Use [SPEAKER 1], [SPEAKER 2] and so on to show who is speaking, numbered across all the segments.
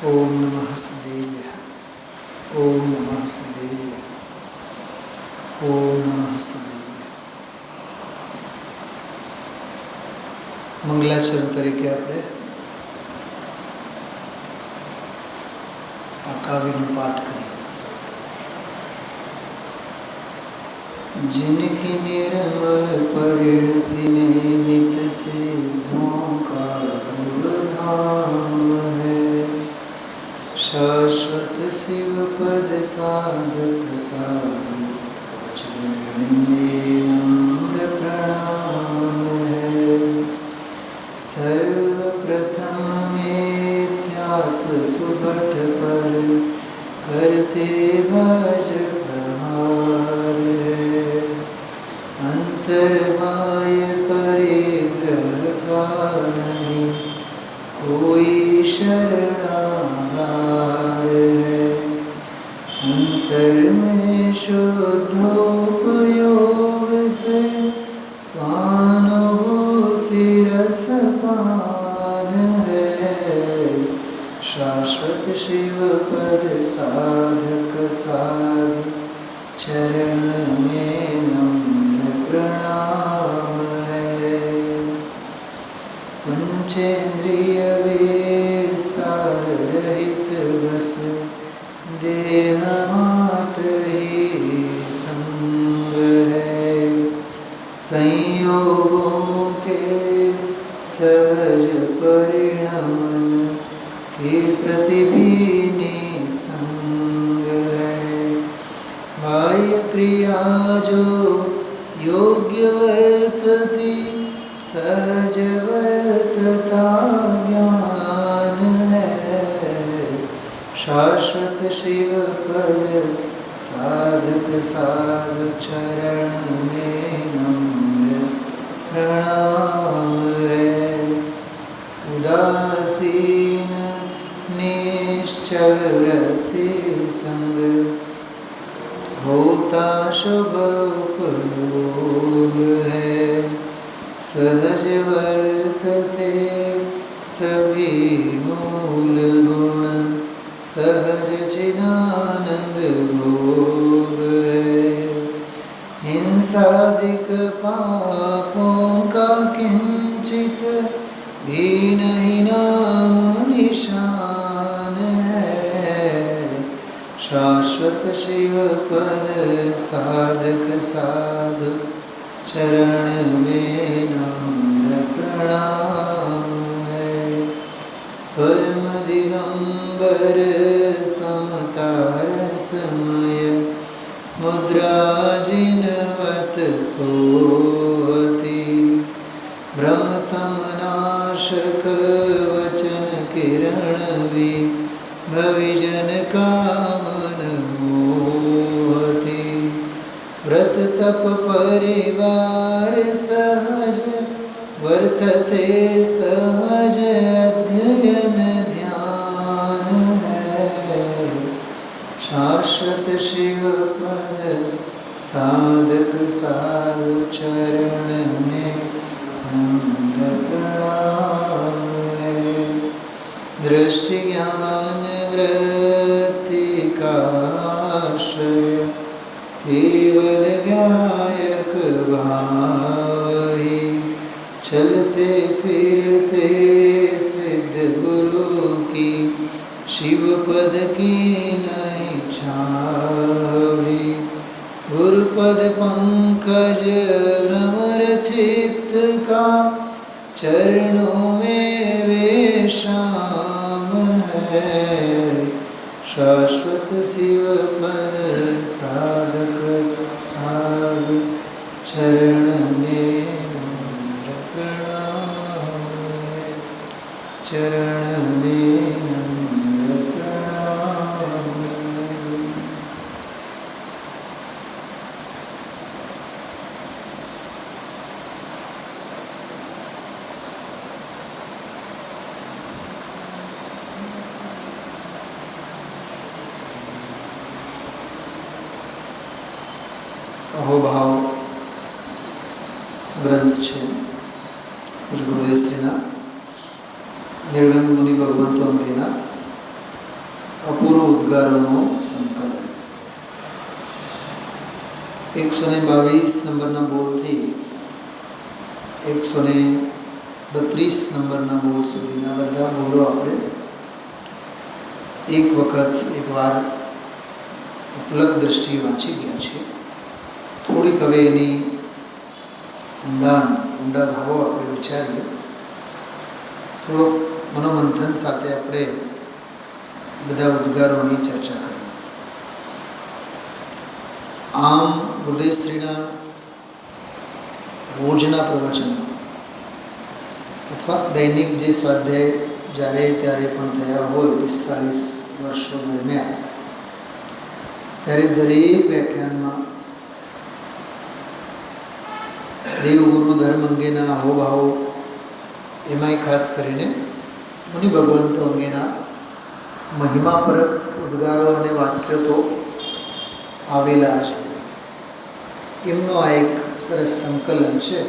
[SPEAKER 1] ओम नमः सदेव्य। ओम नमः सदेव्य। ओम नमः सदेव्य। મંગલાચરણ તરીકે આપણે આ કાવ્યનો પાઠ કરીએ. जिनकी निर्मल परिणति में नित सिद्धों का ध्रुव धाम है, शाश्वत शिव पद साधक साधु चरण में नम्र प्रणाम है. सर्वप्रथम मिथ्यात्व सुभट पर करते वज्र प्रहार है, अंतर बाह्य परिग्रह का नहीं कोई शरणागार है. अंतर में शुद्धोपयोग से स्वानुभूति रसपान है, शाश्वत शिव पद साधक साधु चरण में नम्र प्रणाम है. पंचेंद्रिय विस्तार रहित बस देह मात्र ही संग है, संयोगों के सहज परिणमन की प्रतिबिनी संग है. बाह्य क्रिया जो योग्य वर्तती सहज वर्तता ज्ञान है, शाश्वत शिव पद साधक साधु चरण में नम्र प्रणाम है. उदासीन निश्चल रति संग होता शुभ उपयोग है, सहज वर्तते सभी मूल गुण सहज चिदानंद भोग है. हिंसादिक पापों का किंचित भी नहीं नाम निशान है, शाश्वत शिव पद साधक साधु चरण में नम्र प्रणाम है. परम दिगंबर समता रसमय मुद्रा जिनवत सोहती, भ्रमतम नाशक वचन किरण भी भविजन का मन मोहती. व्रत तप परिवार सहज वर्तते सहज अध्ययन ध्यान है, शाश्वत शिव पद साधक साधु चरण में नम्र प्रणाम है. दृष्टि ज्ञान वृत्ति का आश्रय केवल गायक भाव ही, चलते फिरते सिद्ध गुरु की शिव पद की नहीं छावी. गुरुपद पंकज भ्रमर चित्त का चरणों में विश्राम है, शाश्वत शिव पद साधक साधु चरण में नम्र प्रणाम है. चरण में नम्र प्रणाम है. અહોભાવ ગ્રંથ છે પૂજ્ય ગુરુદેવ શ્રીના નિર્ગુણ મુનિ ભગવંતો અંગેના અપૂર્વ ઉદ્ગારોનો સંકલન. 122 નંબરના બોલથી 132 નંબરના બોલ સુધીના બધા બોલો આપણે એક વખત એકવાર ઉપલબ્ધ દ્રષ્ટિએ વાંચી ગયા છે. થોડીક હવે એની ઊંડા ભાવો આપણે વિચારીએ. થોડોક મનોમંથન સાથે આપણે બધા ઉદ્ગારોની ચર્ચા કરીએ. આમ ગુરુદેવશ્રીના રોજના પ્રવચનમાં અથવા દૈનિક જે સ્વાધ્યાય જ્યારે ત્યારે પણ થયા હોય 45 વર્ષો દરમિયાન, ત્યારે દરેક વ્યાખ્યાનમાં દેવગુરુ ધર્મ અંગેના અહોભાવો, એમાંય ખાસ કરીને મુનિ ભગવંતો અંગેના મહિમાપરક ઉદ્ગારો અને વાક્યો તો આવેલા છે. એમનો આ એક સરસ સંકલન છે.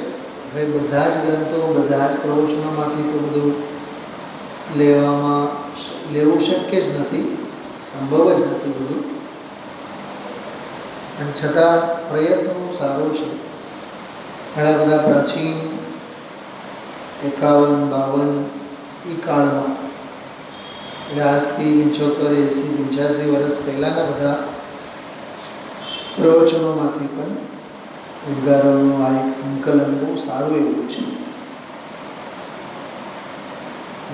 [SPEAKER 1] હવે બધા જ ગ્રંથો, બધા જ પ્રવચનોમાંથી તો બધું લેવું શક્ય જ નથી, સંભવ જ નથી બધું, પણ છતાં પ્રયત્ન સારો છે. ઘણા બધા પ્રાચીન 51-52 એ કાળમાં, એટલે આજથી 75, 80, 85 વર્ષ પહેલાંના બધા પ્રવચનોમાંથી પણ ઉદ્ગારોનું આ એક સંકલન બહુ સારું એવું છે.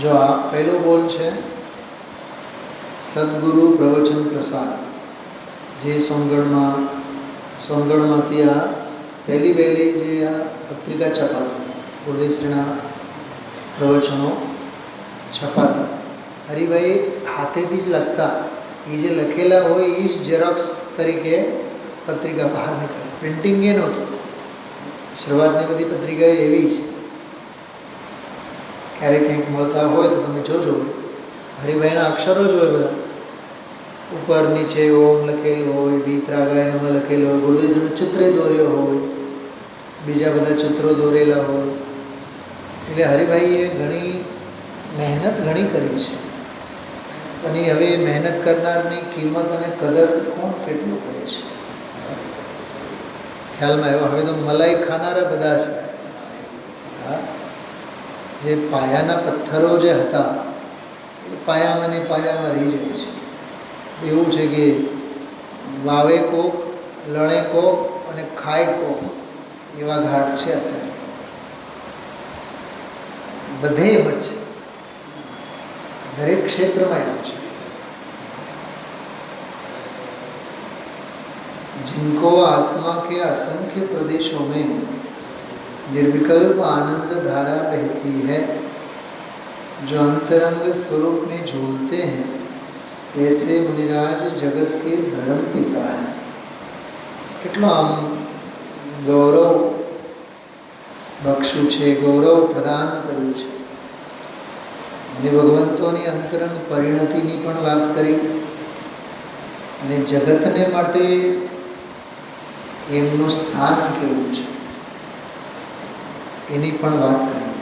[SPEAKER 1] જો આ પહેલો બોલ છે સદગુરુ પ્રવચન પ્રસાદ, જે સોનગઢમાંથી આ પહેલી જે આ પત્રિકા છપાતી, ગુરુદેવશ્રીના પ્રવચનો છપાતા. હરિભાઈ હાથેથી જ લખતા, એ જે લખેલા હોય એ જ ઝેરોક્સ તરીકે પત્રિકા બહાર નીકળે. પ્રિન્ટિંગ એ નહોતું. શરૂઆતની બધી પત્રિકાઓ એવી છે. ક્યારેક કંઈક મળતા હોય તો તમે જોજો, હરિભાઈના અક્ષરો જ હોય બધા, ઉપર નીચે ઓમ લખેલું હોય, ભીતરાગાયનમાં લખેલું હોય, ગુરુદેવશ્રીનું ચિત્ર દોર્યો હોય, બીજા બધા ચિત્રો દોરેલા હોય. એટલે હરિભાઈએ મહેનત ઘણી કરી છે. અને હવે મહેનત કરનારની કિંમત અને કદર કોણ કેટલું કરે છે ખ્યાલમાં આવ્યો. હવે તો મલાઈ ખાનારા બધા છે. હા, જે પાયાના પથ્થરો જે હતા એ પાયામાં ને પાયામાં રહી જાય છે. એવું છે કે વાવે કોક, લણે કોક અને ખાય કોક, એવા ઘાટ છે અત્યારે. બધે એમ જ છે, દરેક ક્ષેત્રમાં એવું છે. जिनको आत्मा के असंख्य प्रदेशों में निर्विकल्प आनंद धारा बहती है, जो अंतरंग स्वरूप में झूलते हैं, ऐसे मुनिराज जगत के धर्म पिता हैं. કેટલો આમ ગૌરવ બક્ષું છે, ગૌરવ પ્રદાન કર્યું છે. અને ભગવંતોની અંતરંગ પરિણતિની પણ વાત કરી, અને જગતને માટે એમનું સ્થાન કેવું છે એની પણ વાત કરી.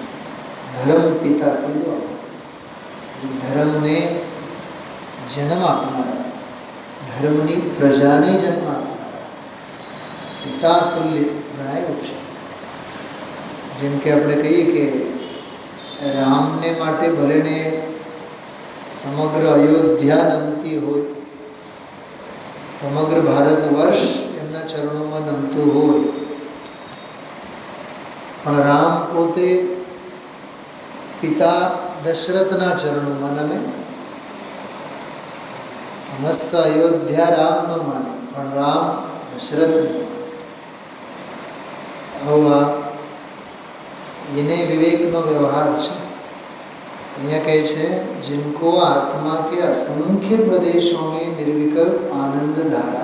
[SPEAKER 1] ધર્મ પિતા કીધું, ધર્મને જન્મ આપનારા, ધર્મની પ્રજાને જન્મ આપનારા પિતા તુલ્ય ગણાયું છે. જેમ કે આપણે કહીએ કે રામને માટે ભલેને સમગ્ર અયોધ્યા નમતી હોય, સમગ્ર ભારત વર્ષ એમના ચરણોમાં નમતું હોય, પણ રામ પોતે પિતા દશરથના ચરણોમાં નમે. સમસ્ત અયોધ્યા રામ ન માને, પણ રામ દશરથ ન માને. આવા વિનય વિવેકનો વ્યવહાર છે. અહીંયા કહે છે जिनको आत्मा के असंख्य प्रदेशों में निर्विकल्प आनंद धारा,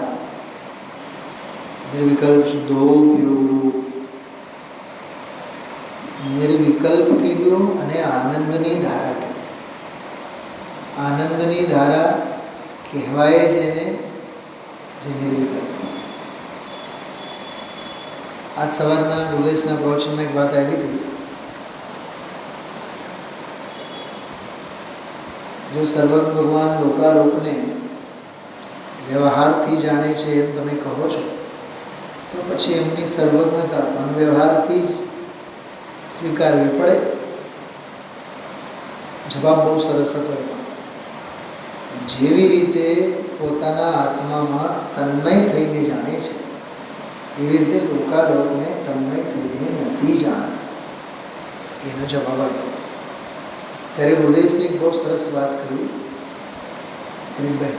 [SPEAKER 1] निर्विकल्प शुद्धो प्योरू, નિર્વિકલ્પ કીધું અને આનંદની ધારા કીધું. આનંદની ધારા કહેવાય જ એને જે નિર્વિકલ્પ. આજ સવારના ગુરુદેવના પ્રવચનમાં એક વાત આવી હતી જો સર્વજ્ઞ ભગવાન લોકાલોકને વ્યવહારથી જાણે છે એમ તમે કહો છો, તો પછી એમની સર્વજ્ઞતા પણ વ્યવહારથી જ સ્વીકારવી પડે. જવાબ બહુ સરસ હતો એમાં. જેવી રીતે પોતાના આત્મામાં તન્મય થઈને જાણે છે, એવી રીતે લોકાલોકને તન્મય થઈને નથી જાણતા. એનો જવાબ આપ્યો. ત્યારે ગુરુદેવશ્રી બહુ સરસ વાત કરી. કિરીટભાઈ,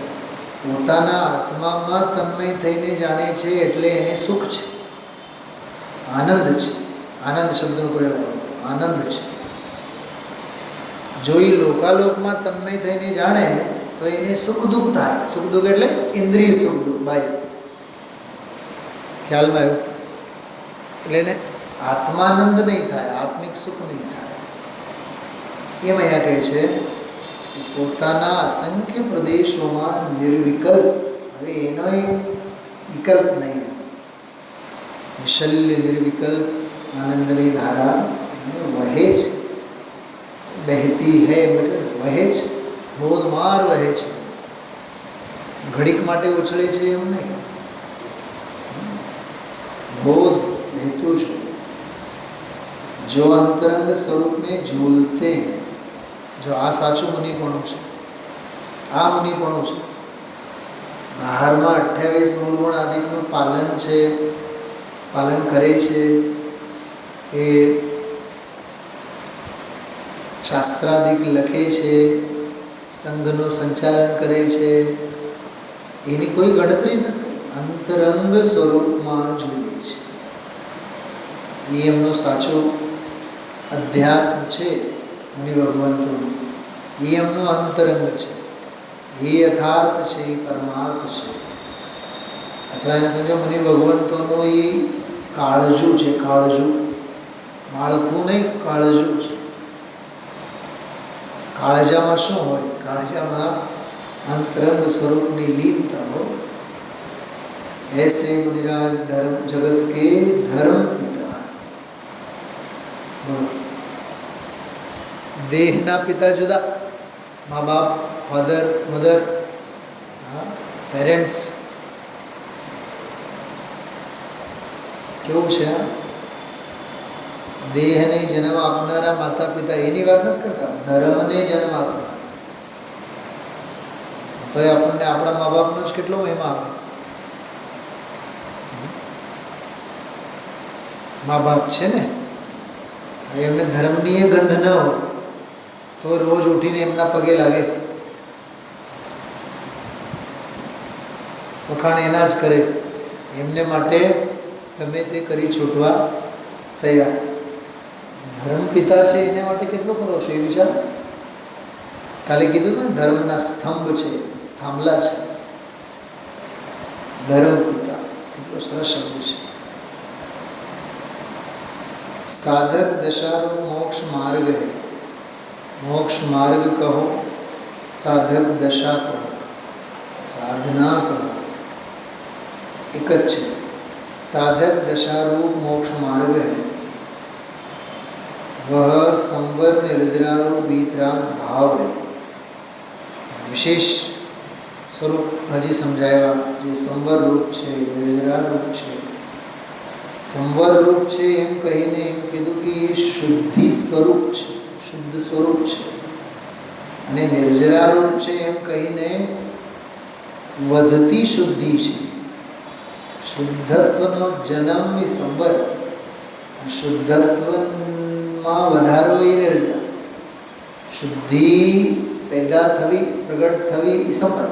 [SPEAKER 1] પોતાના આત્મામાં તન્મય થઈને જાણે છે એટલે એને સુખ છે, આનંદ છે. આનંદ શબ્દનો પ્રયોગ આવ્યો હતો. આનંદ છે. જો એ લોકાલોકમાં તન્મય થઈને જાણે તો એને સુખ દુઃખ થાય. સુખ દુઃખ એટલે ઇન્દ્રિય સુખ દુઃખ, ભાઈ ખ્યાલમાં આવ્યું? એટલે એને આત્માનંદ નહીં થાય, આત્મિક સુખ નહીં થાય. એમ અહીંયા કહે છે કે પોતાના અસંખ્ય પ્રદેશોમાં નિર્વિકલ્પ, હવે એનો એક વિકલ્પ નહીં, નિશલ્ય નિર્વિકલ્પ આનંદની ધારા એમને વહે છે. બહેતી હૈ એટલે કે વહે છે, ધોધમાર વહે છે. ઘડીક માટે ઉછળે છે એમ નહીં, ધોધ વહેતું છે. જો અંતરંગ સ્વરૂપ में झूलते हैं, જો આ સાચું મુનિપણું છે, આ મુનિપણું છે. બહારમાં 28 મૂળગુણ આદિકનું પાલન છે, પાલન કરે છે, એ શાસ્ત્રાદિક લખે છે, સંઘનું સંચાલન કરે છે, એની કોઈ ગણતરી જ નથી કરી. અંતરંગ સ્વરૂપમાં ઝૂલે છે. એ એમનું સાચું અધ્યાત્મ છે મુનિ ભગવંતોનું. એ એમનો અંતરંગ છે, એ યથાર્થ છે, એ પરમાર્થ છે. અથવા એમ સમજો મુનિ ભગવંતોનું એ કાળજું છે. કાળજું, માળખું નહીં, કાળજું છે. કાળજામાં શું હોય? કાળજામાં અંતરંગ સ્વરૂપની લીનતા હોય. ऐसे मुनिराज धर्म जगत के धर्म पिता. બોલો, દેહના પિતા જુદા, મા બાપ, ફાધર મધર, પેરેન્ટ્સ. કેવું છે? દેહને જન્મ આપનારા માતા પિતા એની વાત નથી કરતા, ધર્મને જન્મ આપનાર. તો એ આપણને આપણા મા બાપનો જ કેટલો મહિમા આવે. મા બાપ છે ને, એમને ધર્મની એ ગંધ ન હોય તો રોજ ઉઠીને એમના પગે લાગે, વખાણ એના જ કરે, એમને માટે ગમે તે કરી છૂટવા તૈયાર. ધર્મ પિતા છે એને માટે કેટલો કરો છો એ વિચાર. કાલે કીધું ને, ધર્મના સ્તંભ છે, થાંભલા છે. ધર્મ પિતા કેટલો સરસ શબ્દ છે. साधक दशारूप मोक्ष मार्ग है. मोक्ष मार्ग कहो, साधक दशा कहो, साधना कहो, एक જ છે. साधक दशारूप मोक्ष मार्ग है. वह संवर निर्जरारूप वीतराग भाव है. विशेष स्वरूप हजी समझाया. જે સંવર રૂપ છે, નિર્જરા રૂપ છે, સંવર રૂપ છે એમ કહીને એમ કીધું કે એ શુદ્ધિ સ્વરૂપ છે, શુદ્ધ સ્વરૂપ છે. અને નિર્જરા રૂપ છે એમ કહીને વધતી શુદ્ધિ છે. શુદ્ધત્વનો જન્મ એ સંવર, શુદ્ધત્વમાં વધારો એ નિર્જરા. શુદ્ધિ પેદા થવી, પ્રગટ થવી એ સંવર,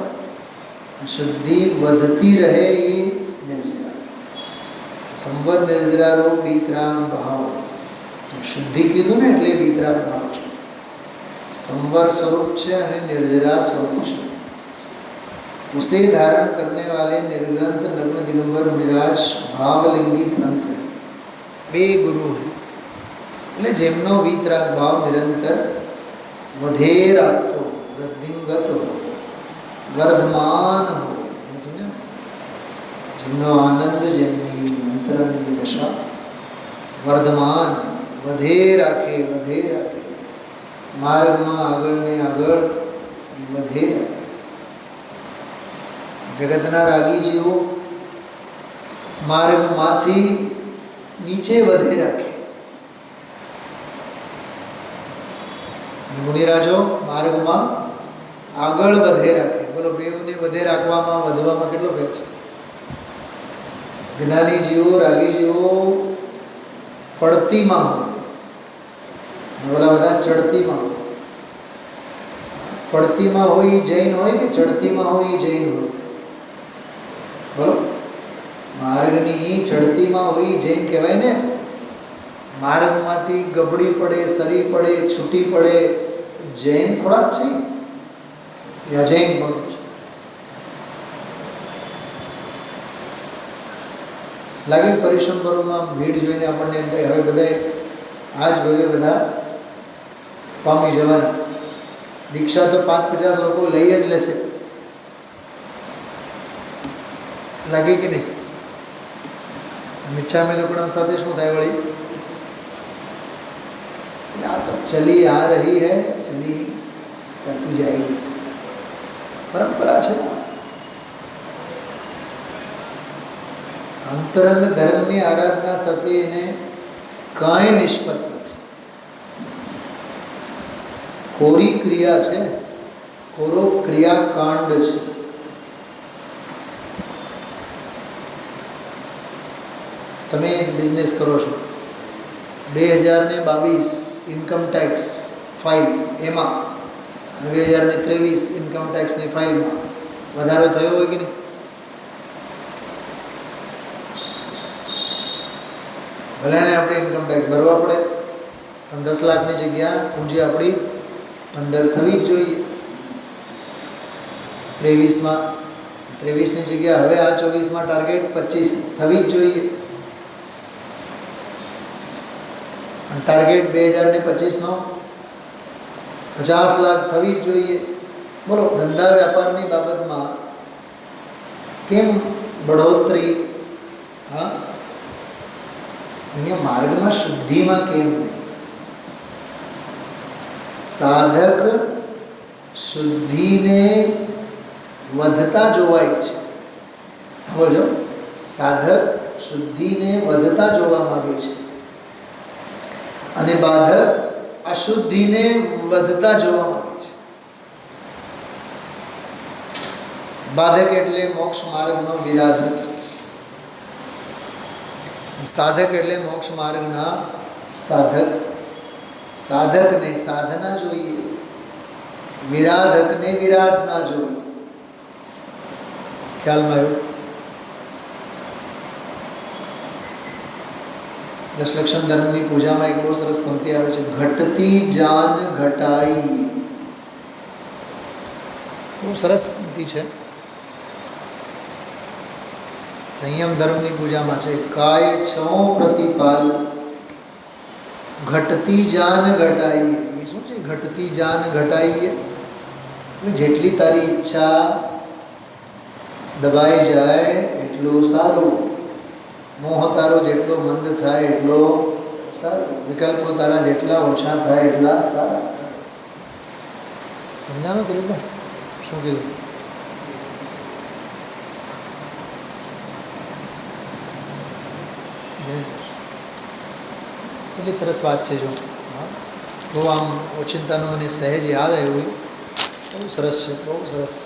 [SPEAKER 1] શુદ્ધિ વધતી રહે એ નિર્જરા. સંવર નિર્જરા રૂપ વીતરાગ ભાવ. શુદ્ધિ કીધું ને એટલે વીતરાગ ભાવ છે. संवर स्वरूप છે અને निर्जरा स्वरूप છે. उसे धारण करने वाले निर्ग्रंथ नग्न दिगंबर मुनिराज भावलिंगी संत है. બે ગુરુ है એટલે જેમનો વીતરાગ ભાવ નિરંતર વધે રાખતો, વૃદ્ધિંગત હોય, વર્ધમાન હોય, એમ સમજો ને. જેમનો આનંદ, જેમની અંતરંગની દશા વર્ધમાન, વધે રાખે, વધે રાખે, માર્ગમાં આગળ ને આગળ એ વધે રાખે. જગતના રાગી જીવો માર્ગમાંથી નીચે વધે રાખે અને મુનિરાજો માર્ગમાં આગળ વધે રાખે. બોલો, બેઉને વધે રાખવામાં વધવામાં કેટલો ફેર છે? જ્ઞાની જીવો રાગી જીવો પડતીમાં હોય અને ઓલા બધા ચડતીમાં હોય. પડતીમાં હોય એ જૈન હોય કે ચડતીમાં હોય એ જૈન હોય? બોલો, માર્ગની ચડતીમાં હોય એ જૈન કહેવાય ને. માર્ગમાંથી ગબડી પડે, સરી પડે, છૂટી પડે, જૈન થોડાક છે યા જૈન બનવું છે? લાગે પરિશ્રમપરોમાં ભીડ જોઈને આપણને એમ થાય હવે બધાએ આ જ ભવે બધા પામી જવાના. દીક્ષા તો 5-50 લોકો લઈ જ લેશે. લાગે કે નહીં? મિચ્છામી દુક્કડમ સાથે શું થાય વળી? આ તો ચલી આ રહી હૈ, ચલી કરતી જાएगी. પરંપરા છે. અંતરંગ ધર્મની આરાધના સાથે એને કાંઈ નિષ્પત નથી. કોરી ક્રિયા છે, કોરો ક્રિયાકાંડ છે. તમે બિઝનેસ કરો છો, 2022 ઇન્કમ ટેક્સ ફાઇલ એમાં અને 2023 ઇન્કમ ટેક્સની ફાઇલમાં વધારો થયો હોય કે નહીં? ભલે ને આપણે ઇન્કમ ટેક્સ ભરવા પડે પણ 10 લાખની જગ્યા પૂંજી આપણી 15 થવી જ જોઈએ. 23ની જગ્યા હવે આ 24માં ટાર્ગેટ 25 થવી જ જોઈએ. અને ટાર્ગેટ 2025નો 50 લાખ થવી જ જોઈએ. બોલો, ધંધા વ્યાપારની બાબતમાં કેમ બઢોતરી? હા, અહીંયા માર્ગમાં શુદ્ધિમાં કેમ નહીં? સાધક શુદ્ધિને વધતા જોવાય છે. સમજો, સાધક શુદ્ધિને વધતા જોવા માંગે છે અને બાધક અશુદ્ધિને વધતા જોવા માંગે છે. બાધક એટલે મોક્ષ માર્ગનો વિરાધક, સાધક એટલે મોક્ષ માર્ગના સાધક. સાધકને સાધના જોઈએ, વિરાધકને વિરાધના જોઈએ. ખ્યાલમાં આવ્યું? દશલક્ષણ ધર્મની પૂજામાં એક બહુ સરસ પંક્તિ આવે છે, ઘટતી જાન ઘટાઈ. બહુ સરસ પંક્તિ છે. સંયમ ધર્મની પૂજામાં છે, કાય છો પ્રતિપાલ ઘટતી જાન ઘટાઈએ. એ શું છે ઘટતી જાન ઘટાઈએ? જેટલી તારી ઈચ્છા દબાઈ જાય એટલું સારું. મોહ તારો જેટલો મંદ થાય એટલો સારો. વિકલ્પો તારા જેટલા ઓછા થાય એટલા સારા. સમજાણું કર્યું ને? શું કીધું? કેટલી સરસ વાત છે. જો હા, બહુ આમ ઓચિંતાનું મને સહેજ યાદ આવ્યું. બહુ સરસ છે, બહુ સરસ.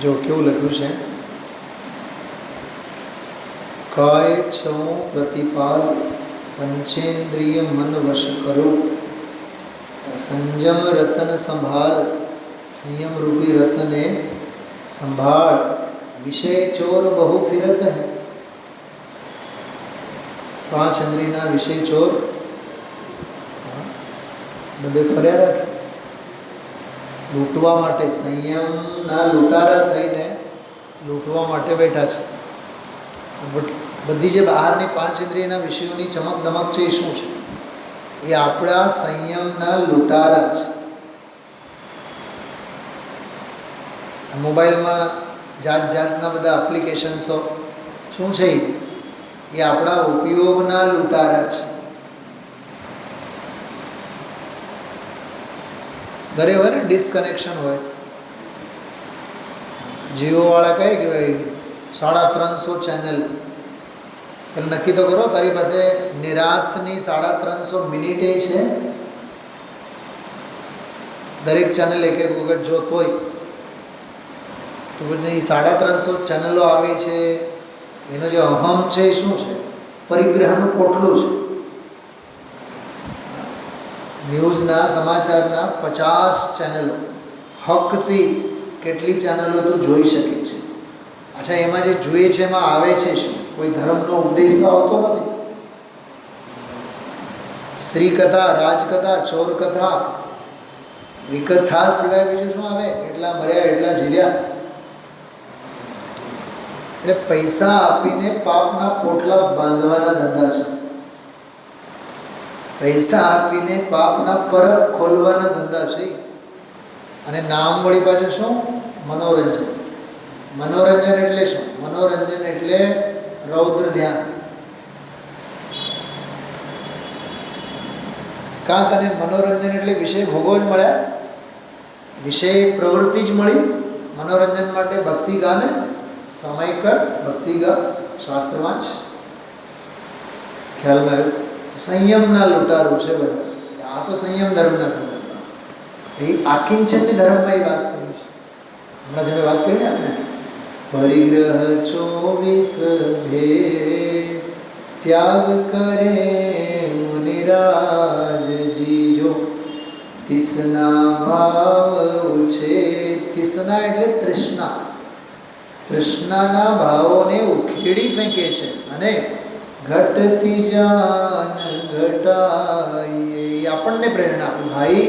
[SPEAKER 1] જો કેવું લખ્યું છે, કાય છો પ્રતિપાલ પંચેન્દ્રિય મન વશ કરો, સંયમ રતન સંભાળ. સંયમ રૂપી રત્નને સંભાળ. વિષય ચોર બહુ ફિરત હૈ. 5 ઇન્દ્રિયના વિષય ચોર બધે ફર્યા રાખે, લૂંટવા માટે, સંયમના લૂંટારા થઈને લૂંટવા માટે બેઠા છે. બધી જે બહારની 5 ઇન્દ્રિયના વિષયોની ચમક દમક છે એ શું છે? એ આપણા સંયમના લૂંટારા છે. મોબાઈલમાં જાત જાતના બધા એપ્લિકેશન્સો શું છે? એ આપણા ઉપયોગના લૂંટારા છે. ઘરે હોય ને ડિસ્કનેક્શન હોય, જીઓવાળા કહે કે ભાઈ 350 ચેનલ, એટલે નક્કી તો કરો તારી પાસે નિરાતની 350 મિનિટે છે, દરેક ચેનલ એક એક વખત જોતોય તો પછી 350 ચેનલો આવે છે. એનો જે અહમ છે એ શું છે? પરિગ્રહનું પોટલું છે. ન્યૂઝના સમાચારના 50 ચેનલો, હકથી કેટલી ચેનલો તો જોઈ શકે છે. અચ્છા, એમાં જે જોઈએ છે એમાં આવે છે શું? કોઈ ધર્મનો ઉપદેશ તો આવતો નથી. સ્ત્રી કથા, રાજકથા, ચોર કથા, વિકથા સિવાય બીજું શું આવે? એટલા મર્યા એટલા જીવ્યા. એટલે પૈસા આપીને પાપના પોટલા બાંધવાના ધંધા છે. પૈસા આપીને પાપના પરબ ખોલવાના ધંધા છે. અને નામ વળી પાછું શું? મનોરંજન. મનોરંજન એટલે શું? મનોરંજન એટલે રૌદ્ર ધ્યાન. કાં તને મનોરંજન એટલે વિષય ભોગો જ મળ્યા, વિષય પ્રવૃત્તિ જ મળી? મનોરંજન માટે ભક્તિ ગાને, સામાયિક કર, ભક્તિ ગા, શાસ્ત્ર વાંચ. ખ્યાલમાં આવ્યું? સંયમના લૂંટારું છે બધા. આ તો સંયમ ધર્મના સંદર્ભમાં, એ આકિંચનની ધર્મમાં એ વાત કરી છે. હમણાં જે મેં વાત કરી ને આપણે, પરિગ્રહ 24 ભેદ ત્યાગ કરે મુનિરાજજી જો તિસના ભાવ ઉછે. તિસના એટલે તૃષ્ણા. તૃષ્ણાના ભાવોને ઉખેડી ફેંકે છે અને ઘટતી જાન ઘટાઈએ. આપણને પ્રેરણા આપે, ભાઈ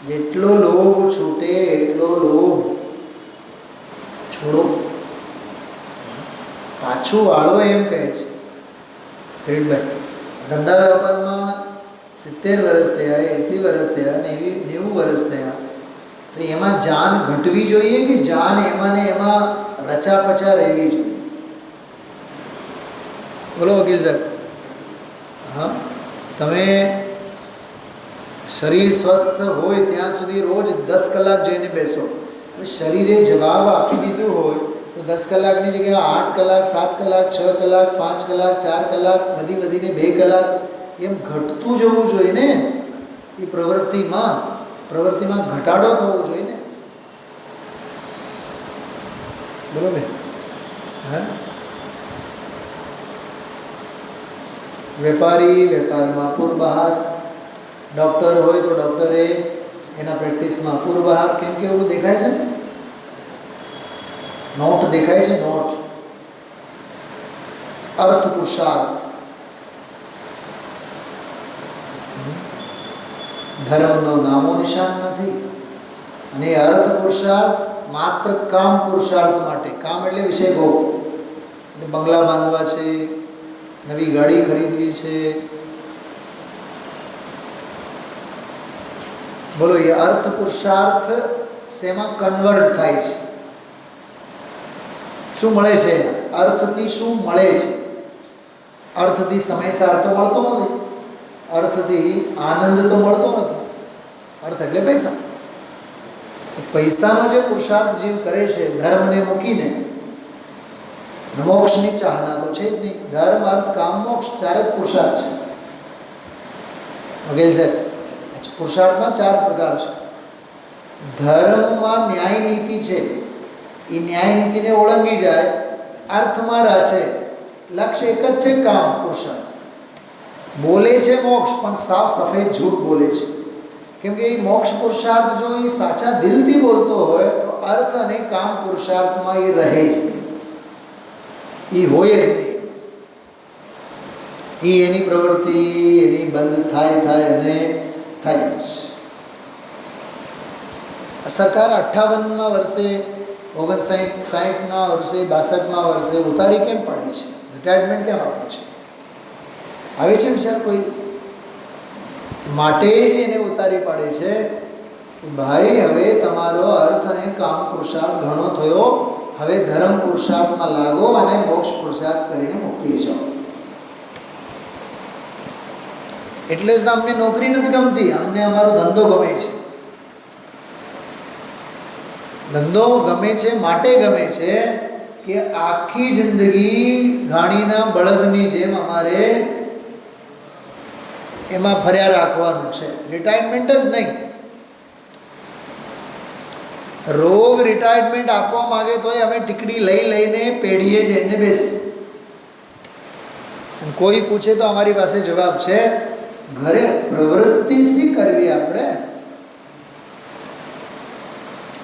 [SPEAKER 1] જેટલો લોભ છૂટે એટલો લોભ છોડો, પાછું વાળો એમ કહે છે કિરીટભાઈ. ધંધા વેપારમાં 70 વર્ષ થયા, 80 વર્ષ થયા, 90 વર્ષ થયા, તો એમાં જાન ઘટવી જોઈએ કે જાન એમાં ને એમાં રચાપચા રહેવી જોઈએ? બોલો વકીલ સાહેબ. હા, તમે શરીર સ્વસ્થ હોય ત્યાં સુધી રોજ 10 કલાક જઈને બેસો. શરીરે જવાબ આપી દીધું હોય તો 10 કલાકની જગ્યાએ 8 કલાક, 7 કલાક, 6 કલાક, 5 કલાક, 4 કલાક, વધીને 2 કલાક એમ ઘટતું જવું જોઈએ ને. એ પ્રવૃત્તિમાં ઘટાડો થવો જોઈએ ને. બોલો બેન. હા, વેપારી વેપારમાં પૂર બહાર, ડૉક્ટર હોય તો ડૉક્ટરે એના પ્રેક્ટિસમાં પૂર બહાર. કેમ કે એવું દેખાય છે ને, નોટ દેખાય છે, નોટ. અર્થ પુરુષાર્થ ધર્મનો નામો નિશાન નથી. અને એ અર્થ પુરુષાર્થ માત્ર કામ પુરુષાર્થ માટે. કામ એટલે વિષય ભોગ. એટલે બંગલા બાંધવા છે, નવી ગાડી ખરીદવી છે, બોલો એ અર્થ પુરુષાર્થ શેમાં કન્વર્ટ થાય છે? શું મળે છે એનાથી? અર્થથી શું મળે છે? અર્થથી સમય સાર તો મળતો નથી, અર્થથી આનંદ તો મળતો નથી. અર્થ એટલે પૈસા. તો પૈસાનો જે પુરુષાર્થ જીવ કરે છે ધર્મને મૂકીને, મોક્ષની ચાહના તો છે જ નહીં. ધર્મ, અર્થ, કામ, મોક્ષ 4 જ પુરુષાર્થ છે. વગેરે સાહેબ, પુરુષાર્થના 4 પ્રકાર છે. ધર્મમાં ન્યાય નીતિ છે, એ ન્યાય નીતિને ઓળંગી જાય, અર્થમાં રાચે, લક્ષ્ય એક જ છે, કામ પુરુષાર્થ. બોલે છે મોક્ષ, પણ સાવ સફેદ જૂઠ બોલે છે. કેમ કે એ મોક્ષ પુરુષાર્થ જો એ સાચા દિલથી બોલતો હોય તો અર્થ અને કામ પુરુષાર્થમાં એ રહે જ નહીં, એ હોય જ નહીં. એ એની પ્રવૃત્તિ એની બંધ થાય અને થાય જ. સરકાર 58મા વર્ષે 59-60ના વર્ષે 62મા વર્ષે ઉતારી કેમ પાડે છે? રિટાયરમેન્ટ કેમ આપે છે? આવે છે વિચાર કોઈ દી? માટે જ એને ઉતારી પાડે છે કે ભાઈ હવે તમારો અર્થ અને કામ પુરુષાર્થ ઘણો થયો, હવે ધર્મ પુરુષાર્થમાં લાગો અને મોક્ષ પુરુષાર્થ કરીને મુક્તિ જાઓ. એટલે જ તો અમને નોકરી નથી ગમતી, અમને અમારો ધંધો ગમે છે. ધંધો ગમે છે માટે ગમે છે કે આખી જિંદગી ગાડીના બળદની જેમ અમારે એમાં ફર્યા રાખવાનું છે, રિટાયરમેન્ટ જ નહીં. રોગ રિટાયરમેન્ટ આપવા માગે તોય અમે ટીકડી લઈને પેઢીએ જઈને બેસીએ. અને કોઈ પૂછે તો અમારી પાસે જવાબ છે, ઘરે પ્રવૃત્તિ શી કરવી આપણે?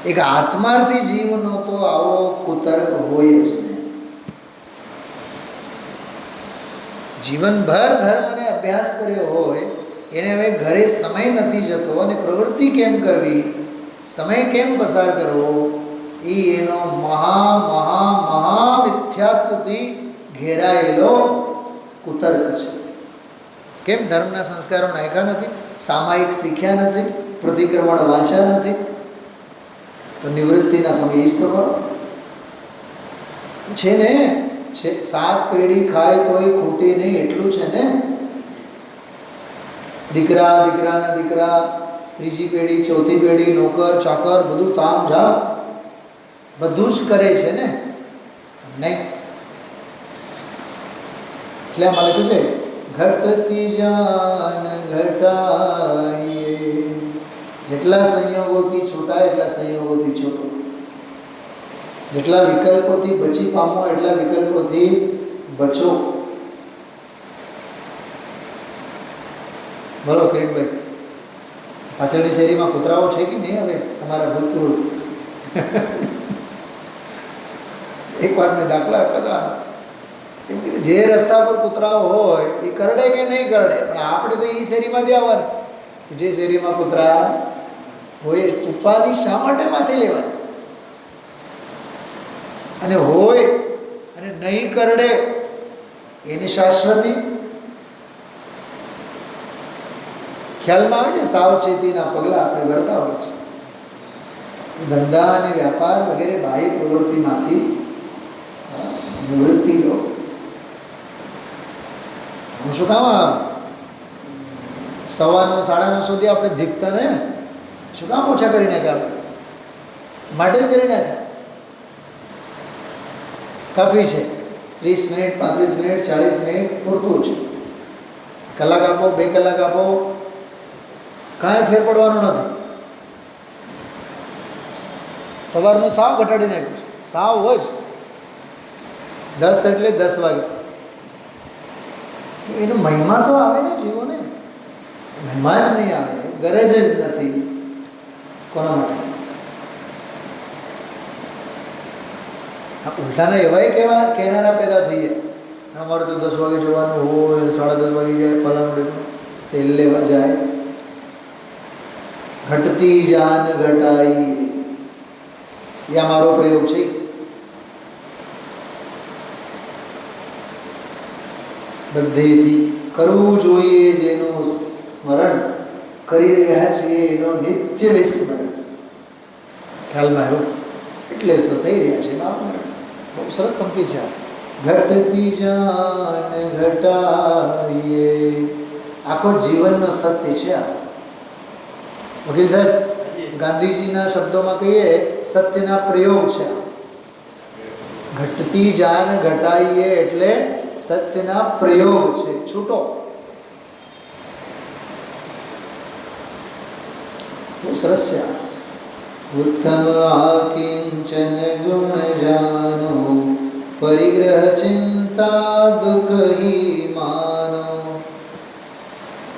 [SPEAKER 1] એક આત્માર્થી જીવનો તો આવો કુતર્ક હોય જ નહીં. જીવનભર ધર્મ અને અભ્યાસ કર્યો હોય એને હવે ઘરે સમય નથી જતો અને પ્રવૃત્તિ કેમ કરવી, સમય કેમ પસાર કરવો, એ એનો મહા મિથ્યાત્વથી ઘેરાયેલો કુતર્ક છે. કેમ ધર્મના સંસ્કારો નાખ્યા નથી, સામાયિક શીખ્યા નથી, પ્રતિક્રમણ વાંચ્યા નથી, તો નિવૃત્તિના સમય જ તો કરો. છે ને, 7 પેઢી ખાય તોય ખૂટે નહીં એટલું છે ને. દીકરાના દીકરા, 3જી પેઢી, 4થી પેઢી, નોકર ચાકર બધું તામ ઝામ બધું જ કરે છે ને. નહીં એટલે આમાં લખ્યું છે, ઘટતી જાન ઘટાઈએ. જેટલા સંયોગોથી છૂટા એટલા સંયોગોથી છૂટો, જેટલા વિકલ્પોથી બચી પામો એટલા વિકલ્પોથી બચો. બોલો કિરીટભાઈ, પાછળની શેરીમાં કૂતરાઓ છે કે નહીં હવે તમારા ભૂતપૂર્વ? એકવાર મેં દાખલા આપ્યા હતા આના. એમ કીધું જે રસ્તા પર કૂતરાઓ હોય એ કરડે કે નહીં કરડે, પણ આપણે તો એ શેરીમાંથી આવવાનું. જે શેરીમાં કૂતરા હોય ઉપાધિ શા માટે માથે લેવાની? અને હોય અને નહીં કરડે એની શાશ્વતી ખ્યાલમાં આવે છે. સાવચેતીના પગલાં આપણે ભરતા હોય છે. ધંધા અને વ્યાપાર વગેરે બાહ્ય પ્રવૃત્તિમાંથી નિવૃત્તિ લો. હું શું કામ 9:15 9:30 સુધી આપણે ધીકતા ને શું કામ ઓછા કરી નાખ્યા? આપણે માટે જ કરી નાખ્યા. કાફી છે 30 મિનિટ, 35 મિનિટ, 40 મિનિટ પૂરતું છે. કલાક આપો, 2 કલાક આપો, કાંઈ ફેર પડવાનો નથી. સવારનું સાવ ઘટાડી નાખ્યું છે, સાવ હોય જ 10 એટલે 10 વાગે. એનો મહિમા તો આવે ને જીવોને, મહિમા જ નહીં આવે, ગરજ જ નથી. કોના માટે? ઉલટાના એવાય કહેનારા પેદા થઈ જાય, અમારે તો 10 વાગે જવાનું હોય, 10:30 વાગે જાય, ફલાણું તેલ લેવા જાય. ઘટતી જાન ઘટાઈ, એ અમારો પ્રયોગ છે. બધેથી કરવું જોઈએ જેનું સ્મરણ કરી રહ્યા છીએ એનો નિત્ય વિસ્મરણ. ખ્યાલમાં આવ્યું? એટલે જ તો થઈ રહ્યા છે નામરણ. બહુ સરસ પંક્તિ છે. ઘટતી જાન ઘટાઈએ, આખો જીવનનો સત્ય છે આ. વકીલ સાહેબ, ગાંધીજીના શબ્દોમાં કહીએ સત્યના પ્રયોગ છે. ઘટતી જાન ઘટાઈએ એટલે સત્યના પ્રયોગ છે, છૂટો. બહુ સરસ છે આ. ઉત્તમ આકિંચન ગુણ જાનો, પરિગ્રહ ચિંતા દુઃખ હી માનો.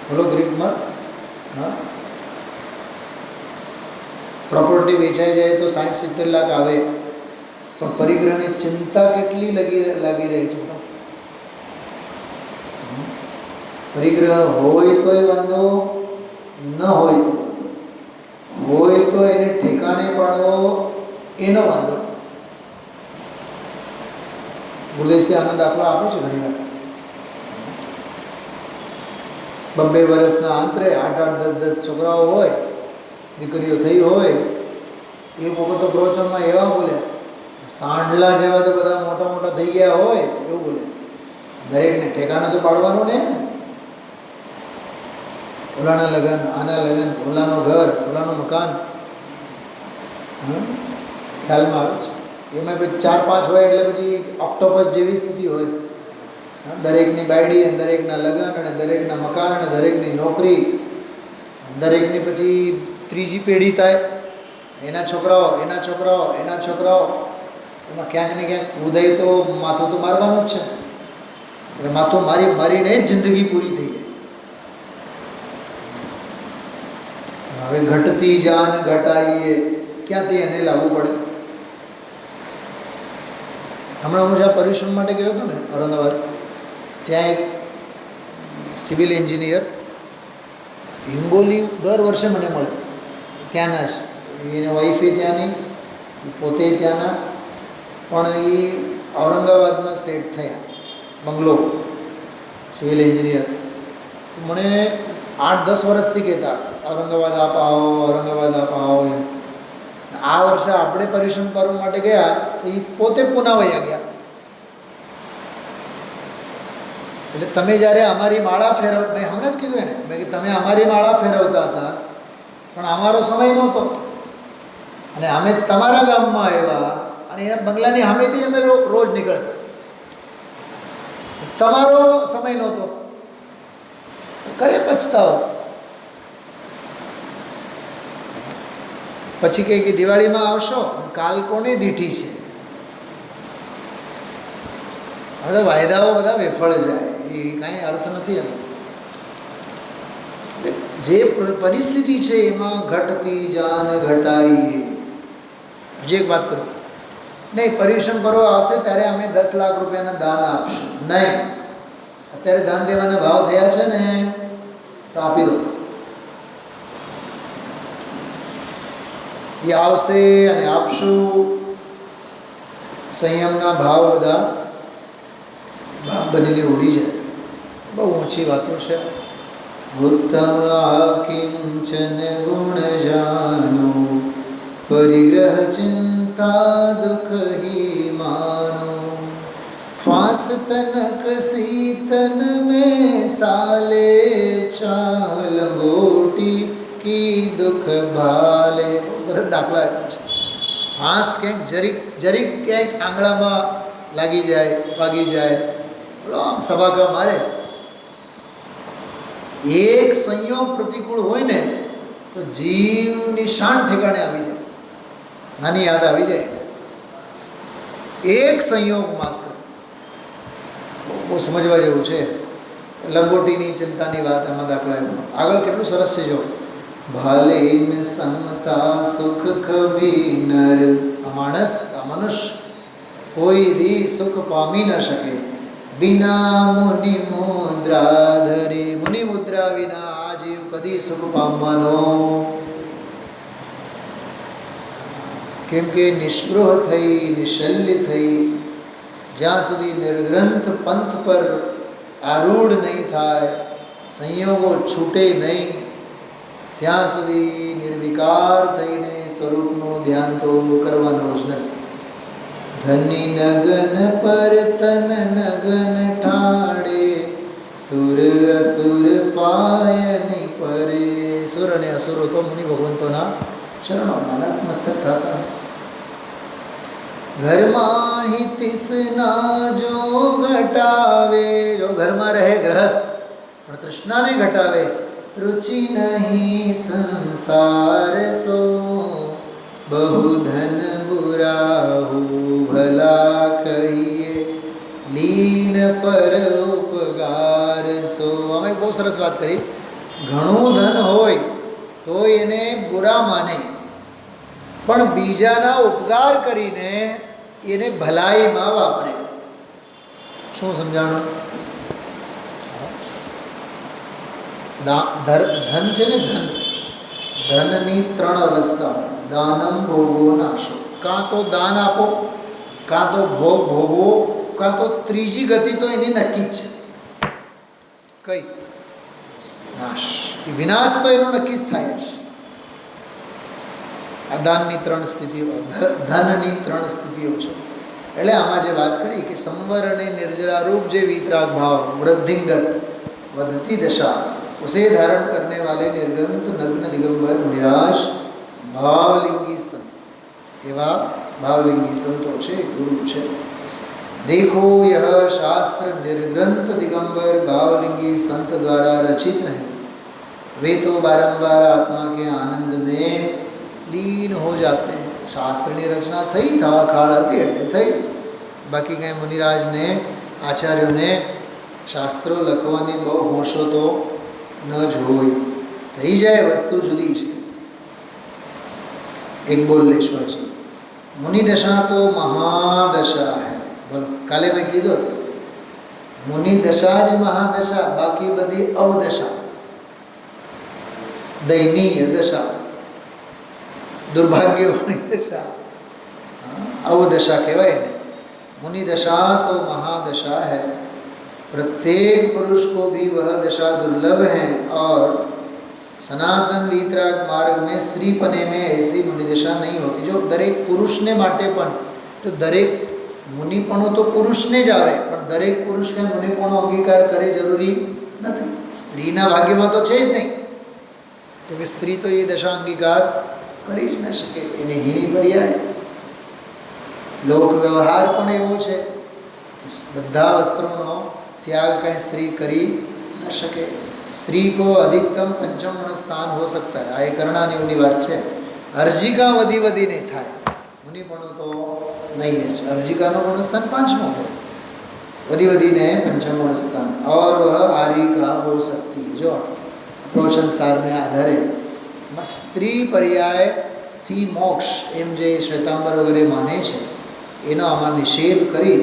[SPEAKER 1] બોલો ગ્રીપમાં. હા, પ્રોપર્ટી વેચાઈ જાય તો 60-70 લાખ આવે, પણ પરિગ્રહની ચિંતા કેટલી લાગી રહી છે. પરિગ્રહ હોય તોય વાંધો ન હોય તો એને ઠેકાણે પાડવો એનો વાંધો. ગુરુદેવસિંહ આનો દાખલો આપે છે ઘણી વાર. 2 વર્ષના અંતરે 8-8, 10-10 છોકરાઓ હોય, દીકરીઓ થઈ હોય, એક વખત તો પ્રવચનમાં એવા બોલે, સાંડલા જેવા તો બધા મોટા મોટા થઈ ગયા હોય એવું બોલે. દરેકને ઠેકાણે તો પાડવાનું ને. ઓલાના લગ્ન, આના લગ્ન, ઓલાનું ઘર, ઓલાનું મકાન, ખ્યાલમાં આવે છે. એમાં પછી 4-5 હોય એટલે પછી ઓક્ટોપસ જેવી સ્થિતિ હોય. દરેકની બાયડી અને દરેકના લગ્ન અને દરેકના મકાન અને દરેકની નોકરી, દરેકની પછી ત્રીજી પેઢી થાય, એના છોકરાઓ, એના છોકરાઓ, એના છોકરાઓ. એમાં ક્યાંક ને ક્યાંક ઉદય તો માથું તો મારવાનું જ છે. એટલે માથું મારીને જ જિંદગી પૂરી થઈ જાય. હવે ઘટતી જાન ઘટાઈએ ક્યાંથી એને લાગુ પડે? હમણાં હું જ્યાં પર્યુષણ માટે ગયો હતો ને ઔરંગાબાદ, ત્યાં એક સિવિલ એન્જિનિયર હિંગોલી દર વર્ષે મને મળે. ત્યાંના જ, એને વાઈફે ત્યાંની, પોતે ત્યાંના, પણ એ ઔરંગાબાદમાં સેટ થયા, બંગલો, સિવિલ એન્જિનિયર. તો મને 8-10 વર્ષથી કહેતા ઔરંગાબાદ આપ આવો, ઔરંગાબાદ આપ આવો એમ. આ વર્ષે આપણે પર્યુષણ કરવા માટે ગયા તો એ પોતે પૂના વયા ગયા. એટલે તમે જ્યારે અમારી માળા ફેરવતા, મેં હમણાં જ કીધું એને, મેં કે તમે અમારી માળા ફેરવતા હતા પણ અમારો સમય નહોતો, અને અમે તમારા ગામમાં આવ્યા અને એના બંગલાની સામેથી અમે રોજ નીકળતા, તમારો સમય નહોતો. કરે પછતાવો. પછી કહે કે દિવાળીમાં આવશો, કાલ કોને દીઠી છે. હવે વાયદાઓ બધા વેફળ જાય, એ કાંઈ અર્થ નથી એનો. જે પરિસ્થિતિ છે એમાં ઘટતી જાન ઘટાઈએ. હજી એક વાત કરું, નહીં પર્યુષણ પર્વ આવશે ત્યારે અમે 10 લાખ રૂપિયાના દાન આપશું, નહીં અત્યારે દાન દેવાના ભાવ થયા છે ને તો આપી દો. એ આવશે અને આપશું. સંયમના ભાવ બધા ભાગ બનીને ઉડી જાય. બહુ ઊંચી વાતો છે. ઉત્તમ કિંચન ગુણ જાનો, પરિગ્રહ ચિંતા દુઃખ હી માનો. फांस तनक सीतन में साले, चाल गोटी की दुख भाले. બહુ સરસ દાખલા આપ્યો છે. ફાંસ ક્યાંક જરીક ક્યાંક આંગળામાં લાગી જાય, વાગી જાય, બોલો આમ સભાગા મારે. એક સંયોગ પ્રતિકૂળ હોય ને તો જીવની શાન ઠેકાણે આવી જાય, નાની યાદ આવી જાય એને. એક સંયોગ માત્ર બહુ સમજવા જેવું છે. લંગોટીની ચિંતાની વાત એમાં દાખલા એમાં આગળ કેટલું સરસ છે. જો ભાલે ન સમતા સુખ કભી નર, આ માણસ, આ મનુષ્ય કોઈ દી સુખ પામી ન શકે. બિના મુનિ મુદ્રા ધરે, મુનિ મુદ્રા વિના આ જીવ કદી સુખ પામવાનો. કેમ કે નિસ્પૃહ થઈ, નિશલ્ય થઈ, જ્યાં સુધી નિર્ગ્રંથ પંથ પર આરૂઢ નહીં થાય, સંયોગો છૂટે નહીં, ત્યાં સુધી નિર્વિકાર થઈને સ્વરૂપનું ધ્યાન તો કરવાનું જ નહીં. ધની નગન પર તન નગન ઠાડે, સુર અસુર પાયની પરે. સુર અને અસુરો તો મુનિ ભગવંતોના ચરણોમાં નતમસ્તક થતા. ઘરમાં હિ તૃષ્ણા જો ઘટાવે, જો ઘરમાં રહે ગ્રહસ્થ પણ તૃષ્ણાને ઘટાવે. રુચિ નહીં સંસાર સો, બહુ ધન બુરાહુ ભલા કહીએ. લીન પર ઉપગાર સો. અમે બહુ સરસ વાત કરી. ઘણું ધન હોય તો એને બુરા માને, પણ બીજાના ઉપકાર કરીને એને ભલાઈમાં વાપરે. શું સમજાણું? ધન છે ને, ધનની 3 અવસ્થા હોય. દાનમ ભોગો નાશો. કાં તો દાન આપો, કાં તો ભોગ ભોગવો, કાં તો ત્રીજી ગતિ તો એની નક્કી જ છે. કઈ? નાશ. એ વિનાશ તો એનો નક્કી જ થાય છે. આ દાનની 3 સ્થિતિઓ, ધનની 3 સ્થિતિઓ છે. એટલે આમાં જે વાત કરી કે સંવર અને निर्जरा रूप જે वीतराग भाव वृद्धिंगत વધતી દશા उसे धारण करने वाले निर्ग्रंथ नग्न दिगंबर मुनिराज भावलिंगी संत, एवा भावलिंगी संतो છે, गुरु છે. देखो यह शास्त्र निर्ग्रंथ दिगंबर भावलिंगी संत द्वारा रचित है. वे तो बारंबार आत्मा के आनंद में लीन हो जाते हैं. શાસ્ત્રની રચના થઈ, થવા કાળ હતી એટલે થઈ. બાકી કંઈ મુનિરાજને, આચાર્યોને શાસ્ત્રો લખવાની બહુ હોશો તો ન જ હોય. થઈ જાય, વસ્તુ જુદી છે. એક બોલ લેશો હજી. મુનિદશા તો મહાદશા હૈ. બોલો, કાલે મેં કીધું હતું મુનિદશા જ મહાદશા, બાકી બધી અવદશા, દયનીય દશા, दुर्भाग्यवाणी दशा, अवदशा कहवाय ने. मुनि दशा तो महादशा है. प्रत्येक पुरुष को भी वह दशा दुर्लभ है और सनातन वीतराग मार्ग में स्त्रीपने में ऐसी मुनि दशा नहीं होती. जो दरेक पुरुषने માટે પણ, જો દરેક મુનિપણો તો પુરુષને જ આવે, પણ દરેક પુરુષને મુનિપણો અંગીકાર કરે જરૂરી નથી. સ્ત્રીના ભાગ્યમાં તો છે જ નહીં, કે સ્ત્રી તો એ દશા અંગીકાર કરી જ ન શકે. એને હીણી પર્યાય. લોક વ્યવહાર પણ એવો છે, બધા વસ્ત્રોનો त्याग कहीं स्त्री કરી ન શકે. स्त्री को अधिकतम 5 गुण स्थान हो सकता है. આ એ કરણાનેવની વાત છે. અર્જિકા વધી નહીં થાય, મુનિપણો તો નહીં જ. અર્જિકાનો ગુણસ્થાન 5મો હોય, વધીને 5 ગુણ સ્થાન. और वह आर्य का हो सकती है. जो પ્રવચન સારને આધારે સ્ત્રી પર્યાયથી મોક્ષ એમ જે શ્વેતાંબર વગેરે માને છે, એનો આમાં નિષેધ કરી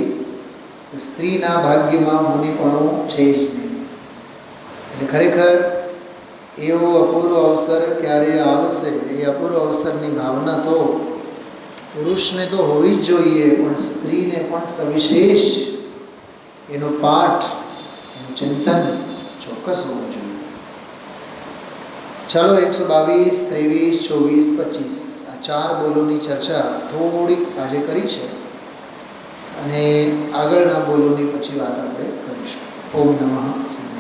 [SPEAKER 1] સ્ત્રીના ભાગ્યમાં મુનિપણો છે જ નહીં. એટલે ખરેખર એવો અપૂર્વ અવસર ક્યારે આવશે, એ અપૂર્વ અવસરની ભાવના તો પુરુષને તો હોવી જ જોઈએ, પણ સ્ત્રીને પણ સવિશેષ એનો પાઠ, એનું ચિંતન ચોક્કસ હોવું જોઈએ. ચાલો 122, 23, 24, 25 આ 4 બોલોની ચર્ચા થોડીક આજે કરી છે, અને આગળના બોલોની પછી વાત આપણે કરીશું. ઓમ નમઃ સિદ્ધાય.